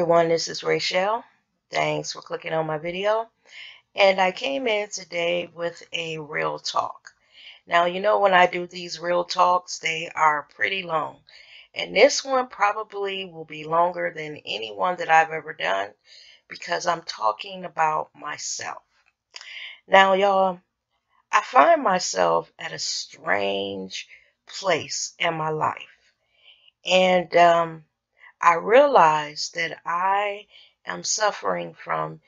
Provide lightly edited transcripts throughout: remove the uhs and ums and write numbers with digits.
everyone, this is Rachel. Thanks for clicking on my video. And I came in today with a real talk. Now, you know when I do these real talks, they are pretty long. And this one probably will be longer than any one that I've ever done because I'm talking about myself. Now, y'all, I find myself at a strange place in my life. And I realize that I am suffering from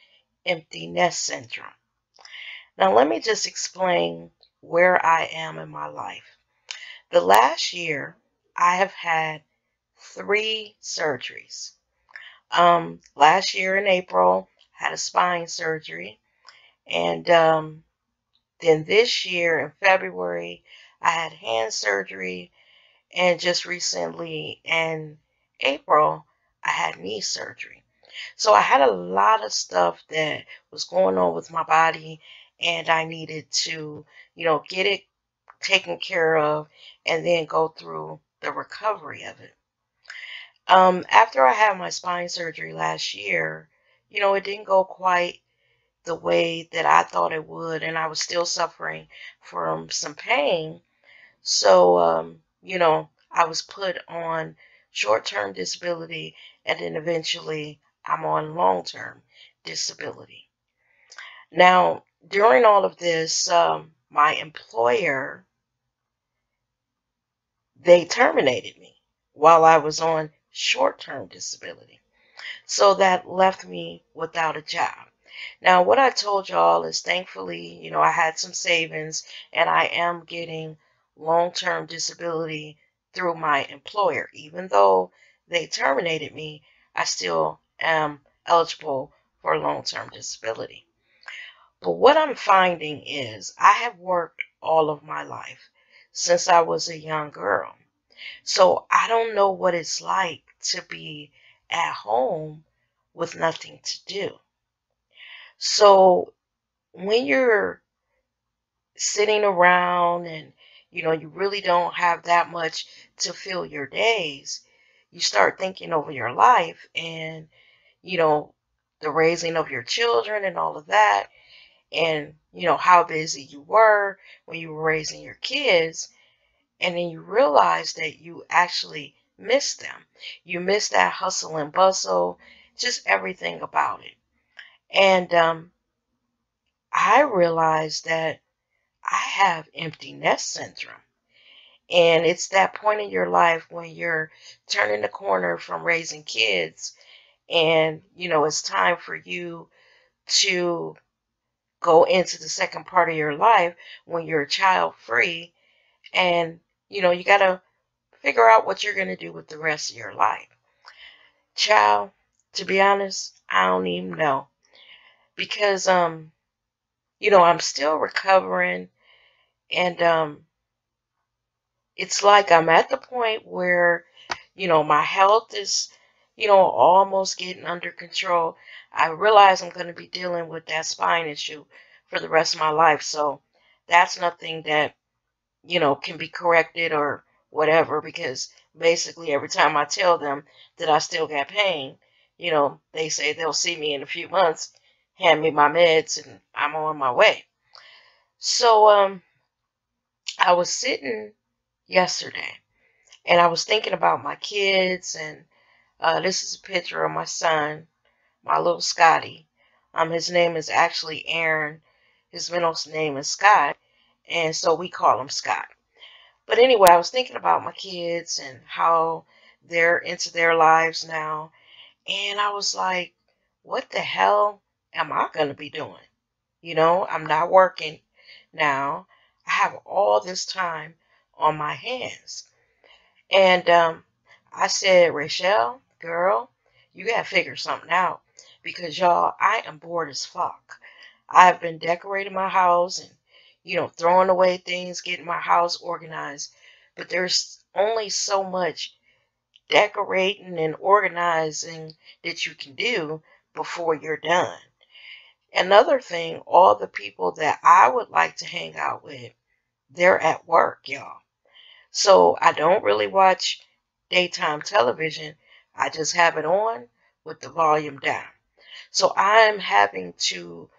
empty nest syndrome. Now, let me just explain where I am in my life. The last year, I have had 3 surgeries. Last year in April, I had a spine surgery. And then this year in February, I had hand surgery. And just recently in April, I had knee surgery. So I had a lot of stuff that was going on with my body, and I needed to, get it taken care of and then go through the recovery of it. After I had my spine surgery last year, it didn't go quite the way that I thought it would, and I was still suffering from some pain. So, I was put on short-term disability, and then eventually I'm on long-term disability. Now, during all of this, my employer, they terminated me while I was on short-term disability. So that left me without a job. Now, what I told y'all is thankfully, I had some savings and I am getting long-term disability through my employer. Even though they terminated me, I still am eligible for long-term disability. But what I'm finding is I have worked all of my life since I was a young girl. So I don't know what it's like to be at home with nothing to do. So when you're sitting around and you really don't have that much to fill your days, you start thinking over your life and the raising of your children and all of that, and how busy you were when you were raising your kids, and then you realize that you actually miss them. You miss that hustle and bustle, just everything about it. And I realized that I have empty nest syndrome. And it's that point in your life when you're turning the corner from raising kids and, it's time for you to go into the second part of your life when you're child free. And, you got to figure out what you're going to do with the rest of your life. Child, to be honest, I don't even know. Because, I'm still recovering. And it's like I'm at the point where, my health is, almost getting under control. I realize I'm going to be dealing with that spine issue for the rest of my life. So that's nothing that, can be corrected or whatever, because basically every time I tell them that I still got pain, they say they'll see me in a few months, hand me my meds, and I'm on my way. So I was sitting yesterday and I was thinking about my kids, and this is a picture of my son, my little Scotty. His name is actually Aaron. His middle name is Scott, and so we call him Scott. But anyway, I was thinking about my kids and how they're into their lives now, and I was like, what the hell am I going to be doing? I'm not working now. I have all this time on my hands. And I said, Rachel, girl, you got to figure something out because, y'all, I am bored as fuck. I've been decorating my house and, throwing away things, getting my house organized. But there's only so much decorating and organizing that you can do before you're done. Another thing, all the people that I would like to hang out with, they're at work, y'all. So I don't really watch daytime television. I just have it on with the volume down. So I'm having to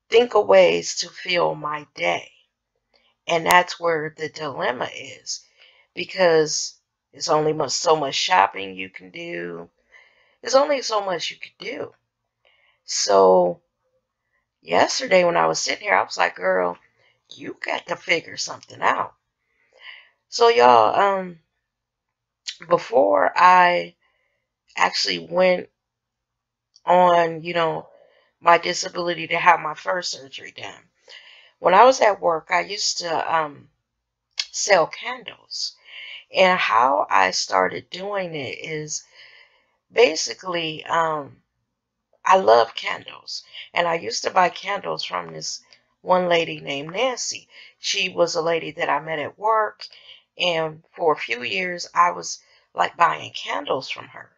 think of ways to fill my day. And that's where the dilemma is, because it's only so much shopping you can do. There's only so much you can do. So yesterday when I was sitting here, I was like, girl, you got to figure something out. So y'all, before I actually went on, my disability to have my first surgery done, when I was at work, I used to sell candles. And how I started doing it is basically, I love candles. And I used to buy candles from this one lady named Nancy. She was a lady that I met at work. And for a few years, I was like buying candles from her.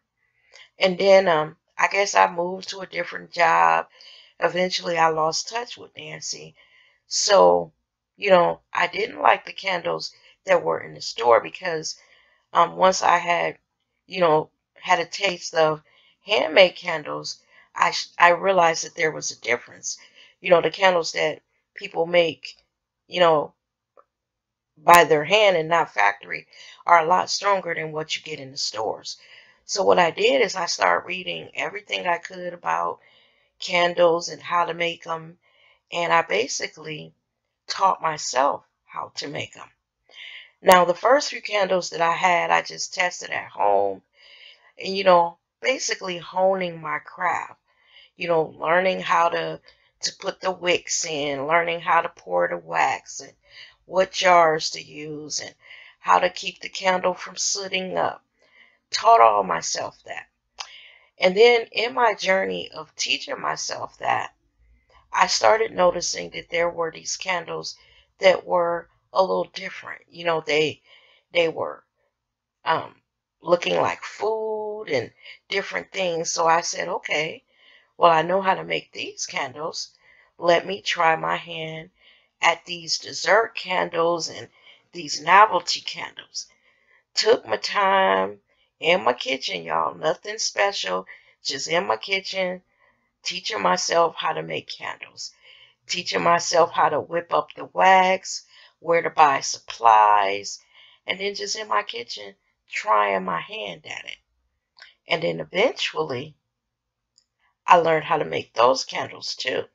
And then I guess I moved to a different job. Eventually, I lost touch with Nancy. So, I didn't like the candles that were in the store because once I had, had a taste of handmade candles, I realized that there was a difference. The candles that people make, you know, by their hand and not factory are a lot stronger than what you get in the stores. So what I did is I started reading everything I could about candles and how to make them. And I basically taught myself how to make them. Now, the first few candles that I had, I just tested at home and, basically honing my craft, learning how to put the wicks in, learning how to pour the wax and what jars to use and how to keep the candle from sooting up. Taught all myself that. And then in my journey of teaching myself that, I started noticing that there were these candles that were a little different. They were um, looking like food and different things. So I said, okay, well, I know how to make these candles. Let me try my hand at these dessert candles and these novelty candles. Took my time in my kitchen, y'all. Nothing special, just in my kitchen, teaching myself how to make candles, teaching myself how to whip up the wax, where to buy supplies, and then just in my kitchen trying my hand at it. And then eventually I learned how to make those candles too.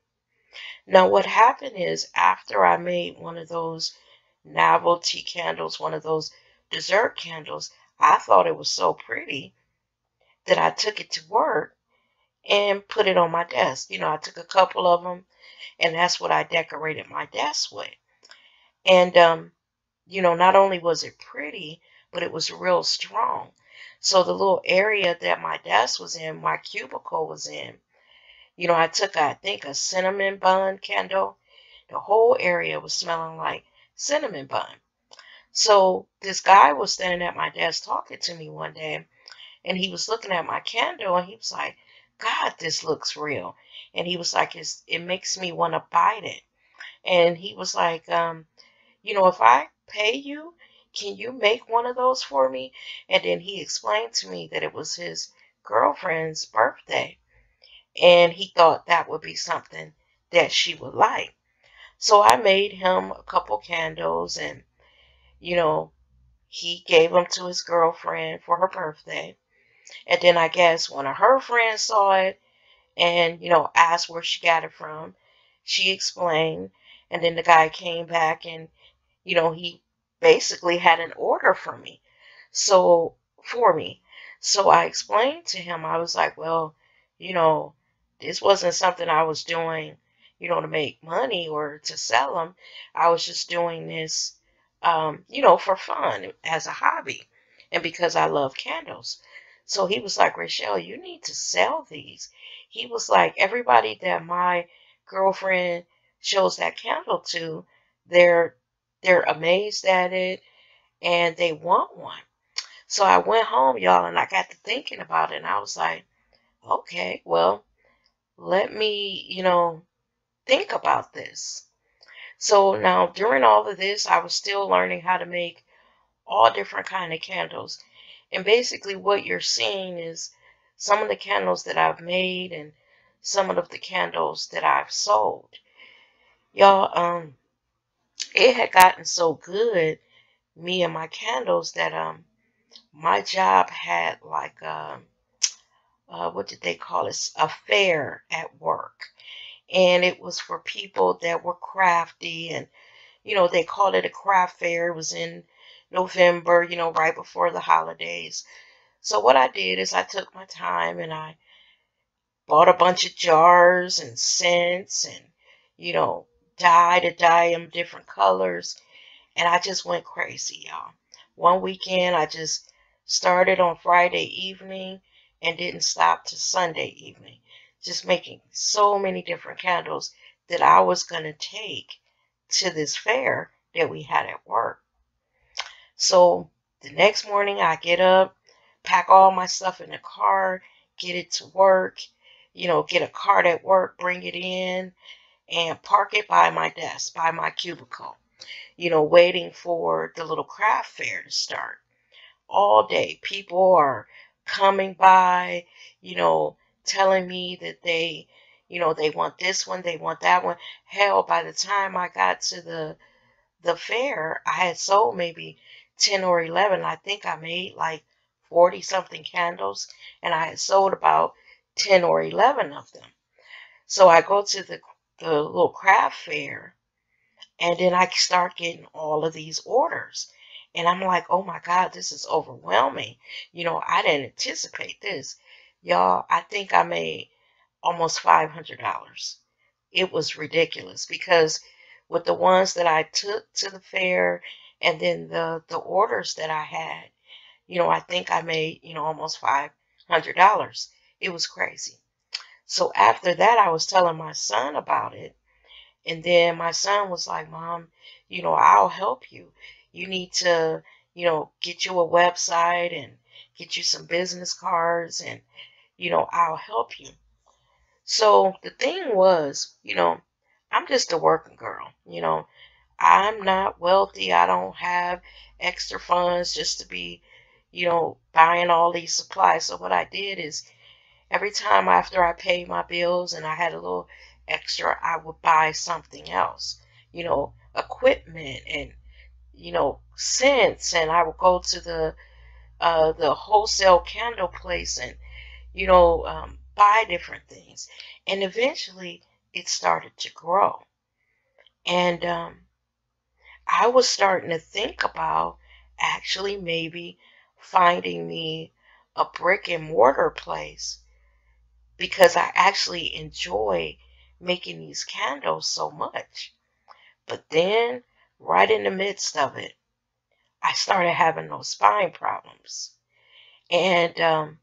Now what happened is after I made one of those novelty candles, one of those dessert candles, I thought it was so pretty that I took it to work and put it on my desk. I took a couple of them and that's what I decorated my desk with. And, not only was it pretty, but it was real strong. So the little area that my desk was in, my cubicle was in, I took, I think, a cinnamon bun candle. The whole area was smelling like cinnamon bun. So this guy was standing at my desk talking to me one day, and he was looking at my candle, and he was like, God, this looks real. And he was like, it makes me want to bite it. And he was like, if I pay you, can you make one of those for me? And then he explained to me that it was his girlfriend's birthday. And he thought that would be something that she would like. So I made him a couple candles and, you know, he gave them to his girlfriend for her birthday. And then I guess one of her friends saw it and, asked where she got it from. She explained. And then the guy came back and, he basically had an order for me. For me. So I explained to him, I was like, well, you know, this wasn't something I was doing, to make money or to sell them. I was just doing this, for fun as a hobby and because I love candles. So he was like, Rachelle, you need to sell these. He was like, everybody that my girlfriend shows that candle to, they're amazed at it and they want one. So I went home, y'all, and I got to thinking about it and I was like, okay, well, let me, think about this. So now during all of this, I was still learning how to make all different kind of candles. And basically what you're seeing is some of the candles that I've made and some of the candles that I've sold. Y'all, it had gotten so good, me and my candles, that my job had like what did they call it? A fair at work. And it was for people that were crafty, and they called it a craft fair. It was in November, right before the holidays. So what I did is I took my time and I bought a bunch of jars and scents and, dye to dye them different colors. And I just went crazy, y'all. One weekend, I just started on Friday evening and didn't stop to Sunday evening. Just making so many different candles that I was going to take to this fair that we had at work. So the next morning, I get up, pack all my stuff in the car, get it to work, get a cart at work, bring it in, and park it by my desk, by my cubicle, waiting for the little craft fair to start. All day, people are coming by, telling me that they want this one, they want that one. Hell, by the time I got to the fair, I had sold maybe 10 or 11. I think I made like 40 something candles, and I had sold about 10 or 11 of them. So I go to the little craft fair, and then I start getting all of these orders. And I'm like, oh my God, this is overwhelming. I didn't anticipate this. Y'all, I think I made almost $500. It was ridiculous because with the ones that I took to the fair and then the orders that I had, I think I made, almost $500. It was crazy. So after that, I was telling my son about it. And then my son was like, Mom, I'll help you. You need to, get you a website and get you some business cards, and, I'll help you. So the thing was, I'm just a working girl. I'm not wealthy. I don't have extra funds just to be, buying all these supplies. So what I did is every time after I paid my bills and I had a little extra, I would buy something else, equipment and, scents. And I would go to the wholesale candle place and, buy different things. And eventually it started to grow. And I was starting to think about actually maybe finding me a brick and mortar place, because I actually enjoy making these candles so much. But then, right in the midst of it, I started having those spine problems. And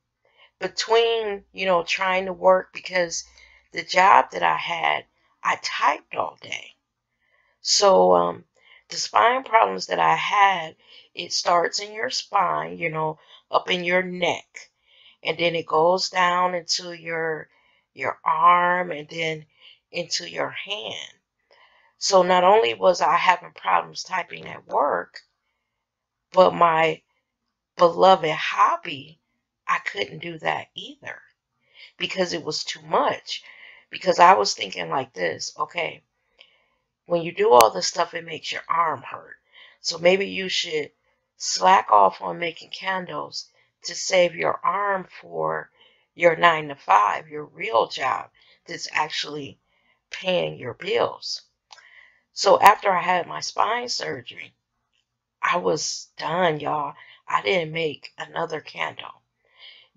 between, trying to work, because the job that I had, I typed all day. So the spine problems that I had, it starts in your spine, up in your neck. And then it goes down into your arm and then into your hand. So not only was I having problems typing at work, but my beloved hobby, I couldn't do that either because it was too much. Because I was thinking like this, okay, when you do all this stuff, it makes your arm hurt. So maybe you should slack off on making candles to save your arm for your 9 to 5, your real job that's actually paying your bills. So after I had my spine surgery, I was done, y'all. I didn't make another candle.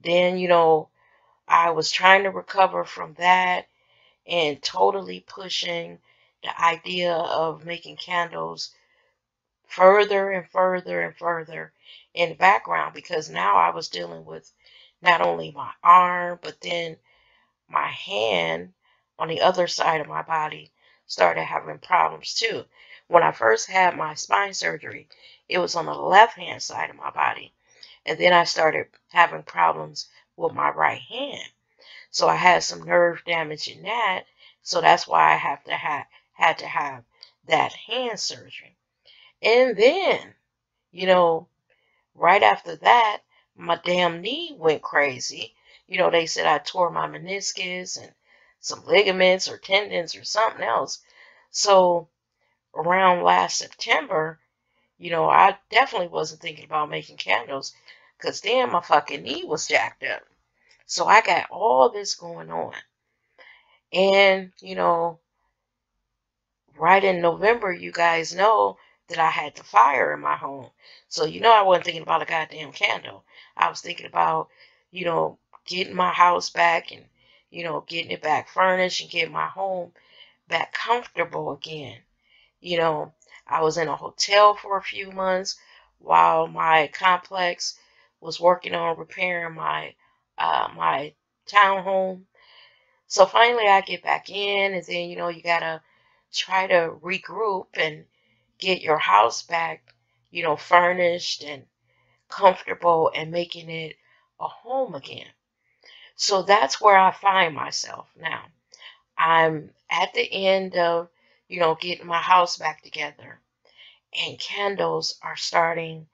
Then, I was trying to recover from that and totally pushing the idea of making candles further and further and further in the background, because now I was dealing with not only my arm, but then my hand on the other side of my body started having problems too. When I first had my spine surgery, it was on the left hand side of my body. And then I started having problems with my right hand. So I had some nerve damage in that. So that's why I had to have that hand surgery. And then, right after that, my damn knee went crazy. They said I tore my meniscus and some ligaments or tendons or something else. So around last September, I definitely wasn't thinking about making candles because then my fucking knee was jacked up. So I got all this going on. And, right in November, you guys know that I had the fire in my home. So, I wasn't thinking about a goddamn candle. I was thinking about, getting my house back and, getting it back furnished and getting my home back comfortable again. You know, I was in a hotel for a few months while my complex was working on repairing my townhome. So finally I get back in, and then you gotta try to regroup and get your house back, furnished and comfortable and making it a home again. So that's where I find myself now. I'm at the end of, getting my house back together, and candles are starting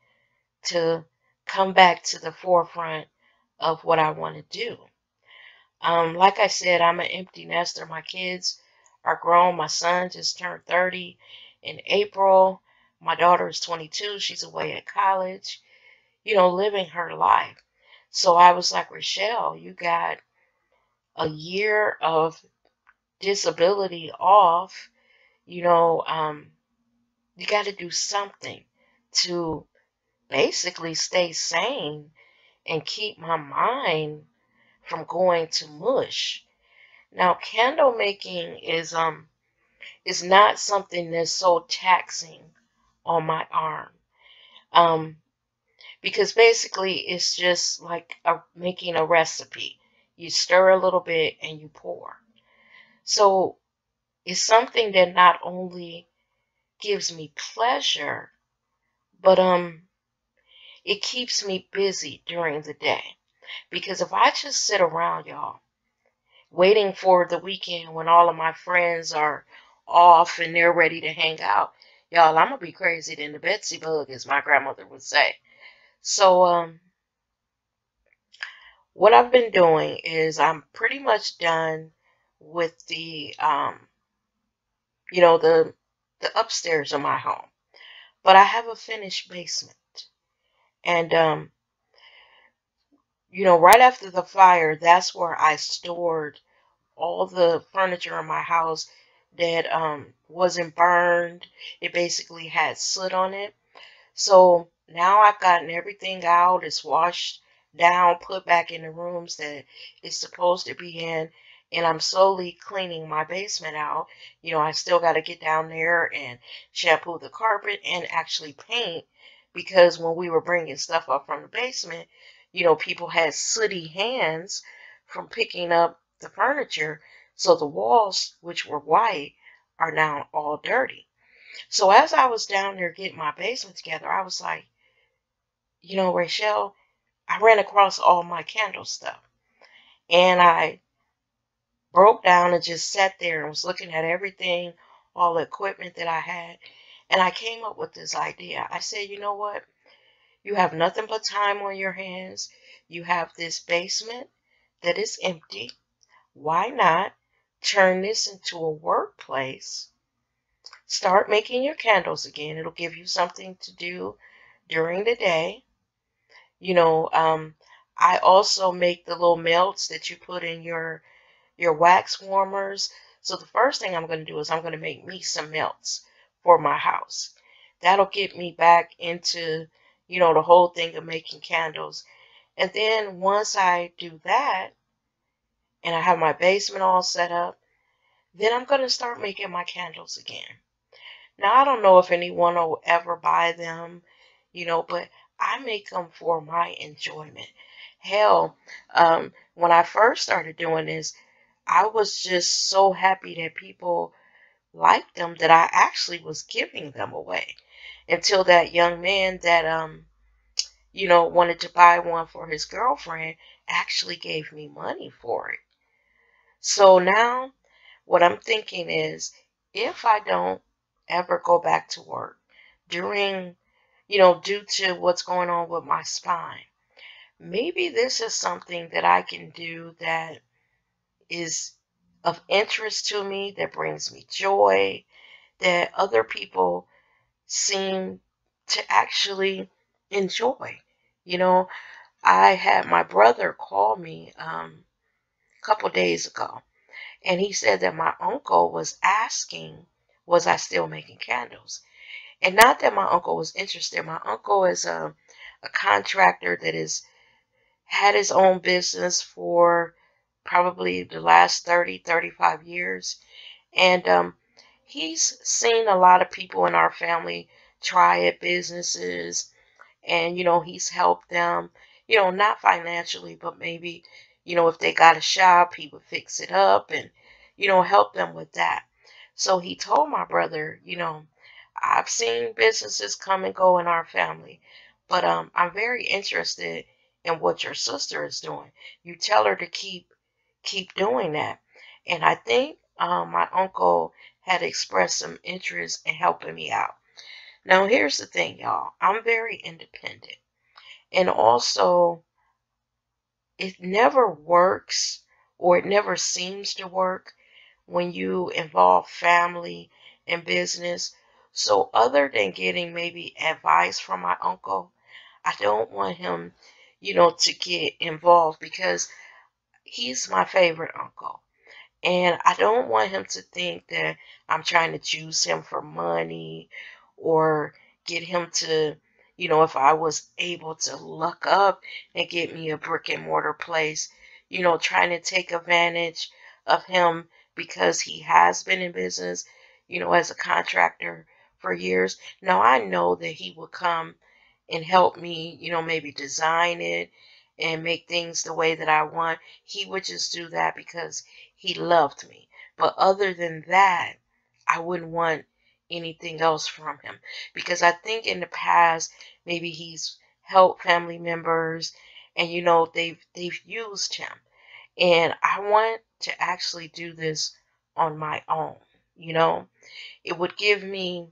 to come back to the forefront of what I want to do. Like I said, I'm an empty nester. My kids are grown. My son just turned 30 in April. My daughter is 22. She's away at college, living her life. So I was like, Rochelle, you got a year of disability off. You got to do something to basically stay sane and keep my mind from going to mush. Now, candle making is not something that's so taxing on my arm. Um, because basically it's just like making a recipe. You stir a little bit and you pour. So it's something that not only gives me pleasure, but it keeps me busy during the day. Because if I just sit around, y'all, waiting for the weekend when all of my friends are off and they're ready to hang out, y'all, I'm gonna be crazy than the Betsy bug, as my grandmother would say. So what I've been doing is I'm pretty much done with the upstairs of my home, but I have a finished basement. And right after the fire, that's where I stored all the furniture in my house that wasn't burned. It basically had soot on it. So now I've gotten everything out. It's washed down, put back in the rooms that it's supposed to be in. And I'm slowly cleaning my basement out. I still got to get down there and shampoo the carpet and actually paint, because when we were bringing stuff up from the basement, people had sooty hands from picking up the furniture. So the walls, which were white, are now all dirty. So as I was down there getting my basement together, I was like, Rachel, I ran across all my candle stuff. And I broke down and just sat there and was looking at everything, all the equipment that I had. And I came up with this idea. I said, you know what? You have nothing but time on your hands. You have this basement that is empty. Why not turn this into a workplace? Start making your candles again. It'll give you something to do during the day. I also make the little melts that you put in your wax warmers. So the first thing I'm going to do is I'm going to make me some melts for my house. That'll get me back into, the whole thing of making candles. And then once I do that, and I have my basement all set up, then I'm going to start making my candles again. Now, I don't know if anyone will ever buy them, but I make them for my enjoyment. Hell, when I first started doing this, I was just so happy that people liked them that I actually was giving them away, until that young man that, wanted to buy one for his girlfriend actually gave me money for it. So now what I'm thinking is, if I don't ever go back to work during, due to what's going on with my spine, maybe this is something that I can do that is of interest to me, that brings me joy, that other people seem to actually enjoy. You know, I had my brother call me a couple days ago, and he said that my uncle was asking, was I still making candles? And not that my uncle was interested. My uncle is a contractor that has had his own business for probably the last 30, 35 years. And he's seen a lot of people in our family try at businesses, and he's helped them, not financially, but maybe, if they got a shop, he would fix it up and help them with that. So he told my brother, I've seen businesses come and go in our family, but I'm very interested in what your sister is doing. You tell her to keep doing that. And I think my uncle had expressed some interest in helping me out. Now, here's the thing, y'all. I'm very independent. And also, it never works, or it never seems to work, when you involve family and business. So, other than getting maybe advice from my uncle, I don't want him, to get involved, because he's my favorite uncle. And I don't want him to think that I'm trying to juice him for money, or get him to, if I was able to luck up and get me a brick and mortar place, trying to take advantage of him because he has been in business, as a contractor for years. Now I know that he will come and help me, maybe design it and make things the way that I want. He would just do that because he loved me. But other than that, I wouldn't want anything else from him, because I think in the past maybe he's helped family members, and they've used him. And I want to actually do this on my own. You know, it would give me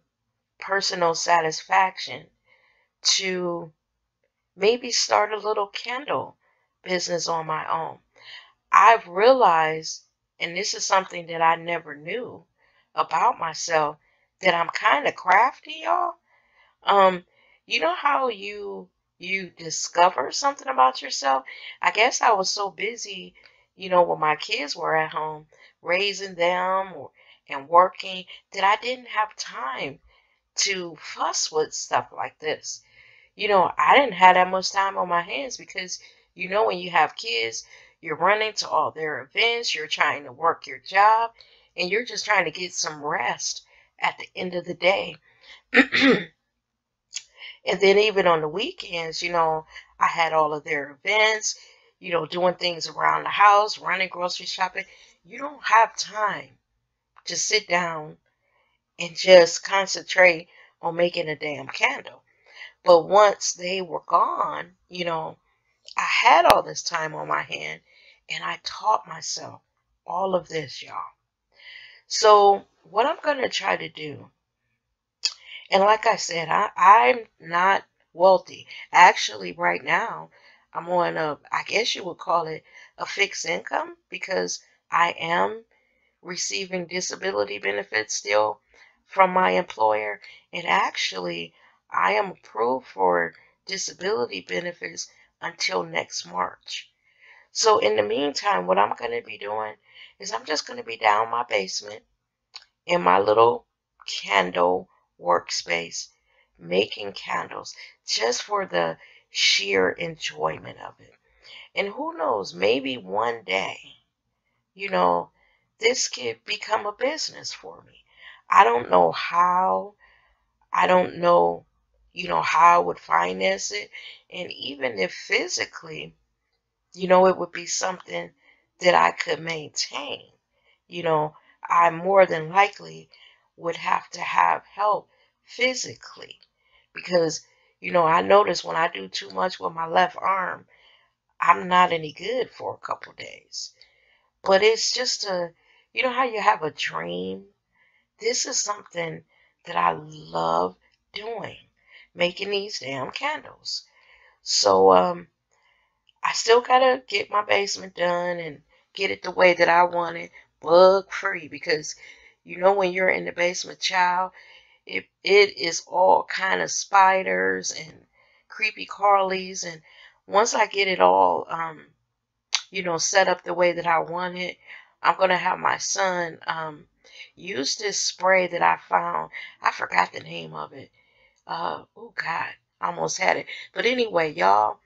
personal satisfaction to maybe start a little candle business on my own. I've realized, and this is something that I never knew about myself, that I'm kind of crafty, y'all. Um, you know how you discover something about yourself? I guess I was so busy, when my kids were at home, raising them and working, that I didn't have time to fuss with stuff like this. I didn't have that much time on my hands, because, when you have kids, you're running to all their events, you're trying to work your job, and you're just trying to get some rest at the end of the day. And then even on the weekends, I had all of their events, doing things around the house, running grocery shopping. You don't have time to sit down and just concentrate on making a damn candle. But once they were gone, I had all this time on my hand, and I taught myself all of this, y'all. So what I'm going to try to do, and like I said, I'm not wealthy. Actually, right now, I'm on I guess you would call it a fixed income, because I am receiving disability benefits still from my employer. And actually, I am approved for disability benefits until next March. So in the meantime, what I'm going to be doing is I'm just going to be down my basement in my little candle workspace, making candles, just for the sheer enjoyment of it. And who knows, maybe one day, you know, this could become a business for me. I don't know how. I don't know, how I would finance it. And even if physically, it would be something that I could maintain. You know, I more than likely would have to have help physically, because, I notice when I do too much with my left arm, I'm not any good for a couple days. But it's just how you have a dream? This is something that I love doing, making these damn candles. So, I still gotta get my basement done and get it the way that I want it, bug free, because you know when you're in the basement, child, it is all kind of spiders and creepy crawlies. And once I get it all set up the way that I want it, I'm gonna have my son use this spray that I found. I forgot the name of it. Oh God, I almost had it. But anyway, y'all,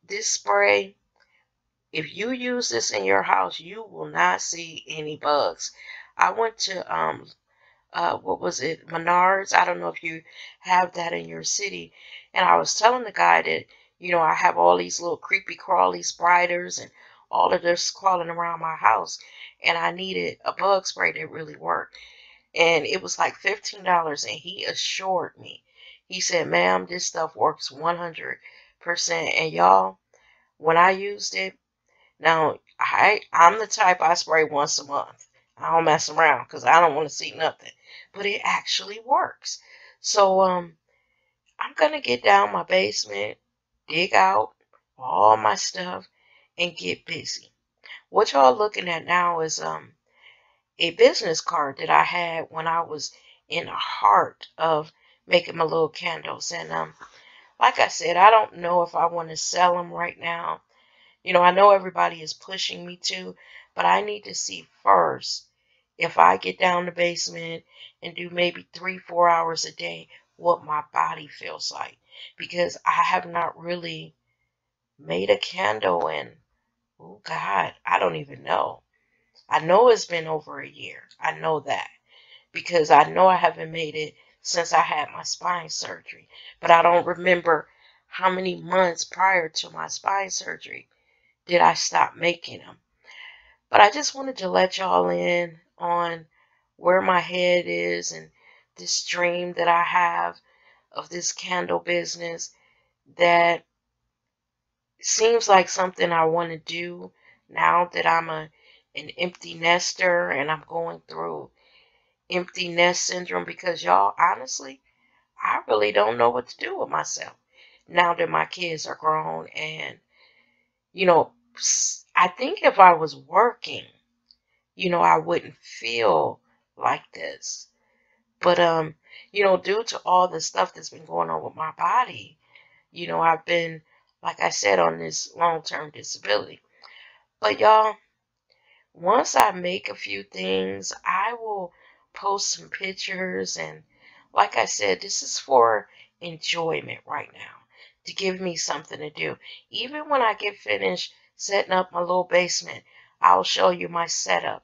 this spray, if you use this in your house, you will not see any bugs. I went to what was it, Menards? I don't know if you have that in your city. And I was telling the guy that, I have all these little creepy crawly spiders and all of this crawling around my house. And I needed a bug spray that really worked. And it was like $15. And he assured me, he said, ma'am, this stuff works 100%. And y'all, when I used it, now I'm the type I spray once a month. I don't mess around because I don't want to see nothing. But it actually works. So I'm gonna get down my basement, dig out all my stuff, and get busy. What y'all looking at now is a business card that I had when I was in the heart of making my little candles. And like I said, I don't know if I want to sell them right now. I know everybody is pushing me to, but I need to see first if I get down the basement and do maybe 3-4 hours a day, what my body feels like. Because I have not really made a candle in, oh God, I don't even know. I know it's been over a year. I know that. Because I know I haven't made it since I had my spine surgery. But I don't remember how many months prior to my spine surgery did I stop making them. But I just wanted to let y'all in on where my head is and this dream that I have of this candle business that seems like something I want to do now that I'm an empty nester and I'm going through empty nest syndrome, because y'all, honestly, I really don't know what to do with myself now that my kids are grown. And I think if I was working, I wouldn't feel like this. But due to all the stuff that's been going on with my body, I've been, like I said, on this long-term disability. But y'all, once I make a few things, I will post some pictures. And like I said, this is for enjoyment right now, to give me something to do. Even when I get finished setting up my little basement, I'll show you my setup.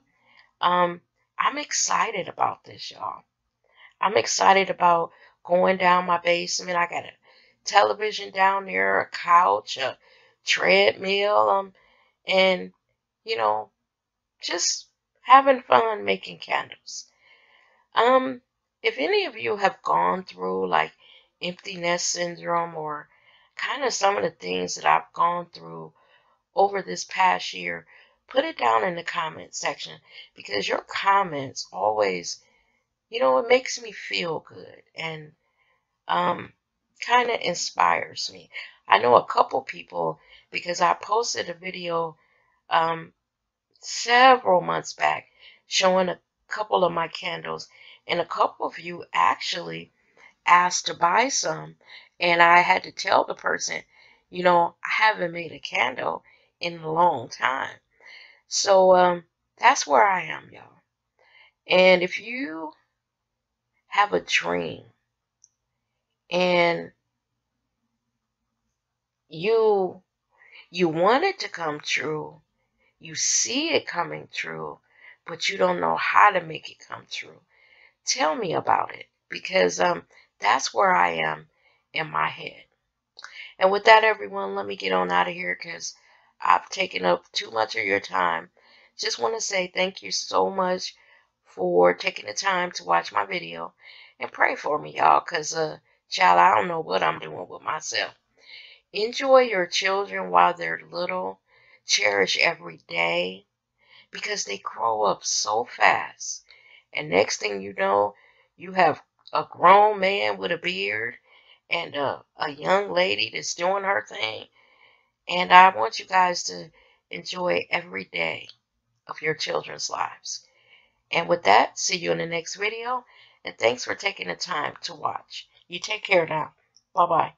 I'm excited about this, y'all. I'm excited about going down my basement. I got a television down there, a couch, a treadmill, and, you know, just having fun making candles. If any of you have gone through like empty nest syndrome or kind of some of the things that I've gone through over this past year, put it down in the comment section, because your comments always, it makes me feel good and kind of inspires me. I know a couple people, because I posted a video um, several months back showing a couple of my candles, and a couple of you actually asked to buy some, and I had to tell the person, I haven't made a candle in a long time. So that's where I am, y'all. And if you have a dream and you want it to come true, you see it coming true, but you don't know how to make it come true, tell me about it, because that's where I am in my head. And with that, everyone, let me get on out of here because I've taken up too much of your time. Just want to say thank you so much for taking the time to watch my video, and pray for me, y'all, because child, I don't know what I'm doing with myself. Enjoy your children while they're little. Cherish every day, because they grow up so fast. And next thing you know, you have a grown man with a beard and a young lady that's doing her thing. And I want you guys to enjoy every day of your children's lives. And with that, see you in the next video. And thanks for taking the time to watch. You take care now. Bye-bye.